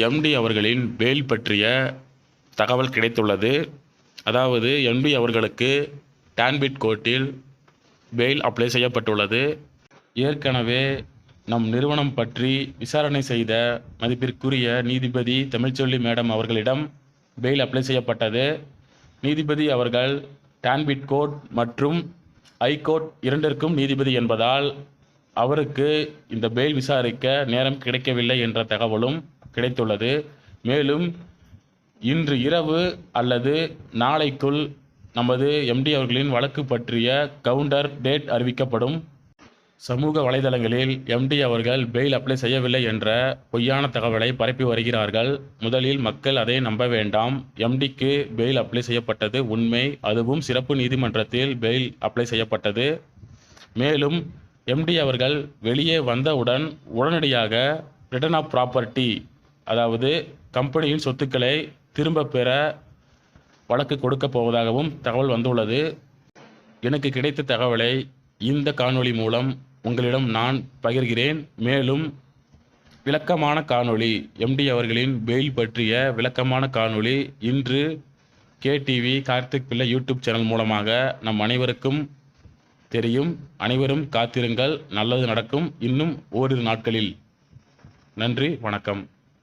Empty அவர்களின் fail பற்றிய தகவல் கிடைத்துள்ளது. அதாவது எம்டி அவர்களுக்கு டான்பிட் கோர்ட்டில் பெயில் அப்ளை செய்யப்பட்டுள்ளது. ஏற்கனவே நம் நிறுவனம் பற்றி விசாரணை செய்த மதிப்பிற்குரிய நீதிபதி தமிழ்ச்செல்வி மேடம் அவர்களிடம் பெயில் அப்ளை செய்யப்பட்டது. நீதிபதி அவர்கள் டான்பிட் கோர்ட் மற்றும் ஐகோர்ட் இரண்டிற்கும் நீதிபதி என்பதால் அவருக்கு இந்த பெயில் விசாரிக்க நேரம் கிடைக்கவில்லை என்ற தகவலும் கிடைத்துள்ளது. மேலும் இன்று இரவு அல்லது நாளைக்குள் நமது எம்டி அவர்களின் வழக்கு பற்றிய கவுண்டர் டேட் அறிவிக்கப்படும். சமூக வலைதளங்களில் எம்டி அவர்கள் பெயில் அப்ளை செய்யவில்லை என்ற பொய்யான தகவலை பரப்பி வருகிறார்கள். முதலில் மக்கள் அதை நம்ப வேண்டாம். எம்டிக்கு பெயில் அப்ளை செய்யப்பட்டது உண்மை. அதுவும் சிறப்பு நீதிமன்றத்தில் பெயில் அப்ளை செய்யப்பட்டது. மேலும் எம்டி அவர்கள் வெளியே வந்தவுடன் உடனடியாக ரிட்டர்ன் ஆஃப் ப்ராப்பர்ட்டி, அதாவது கம்பெனியின் சொத்துக்களை திரும்ப பெற வழக்கு கொடுக்க போவதாகவும் தகவல் வந்துள்ளது. எனக்கு கிடைத்த தகவலை இந்த காணொளி மூலம் உங்களிடம் நான் பகிர்கிறேன். மேலும் விளக்கமான காணொளி, எம்டி அவர்களின் பெயில் பற்றிய விளக்கமான காணொளி இன்று கேடிவி கார்த்திக் பிள்ளை யூடியூப் சேனல் மூலமாக நம் அனைவருக்கும் தெரியும். அனைவரும் காத்திருங்கள், நல்லது நடக்கும் இன்னும் ஓரிரு நாட்களில். நன்றி, வணக்கம்.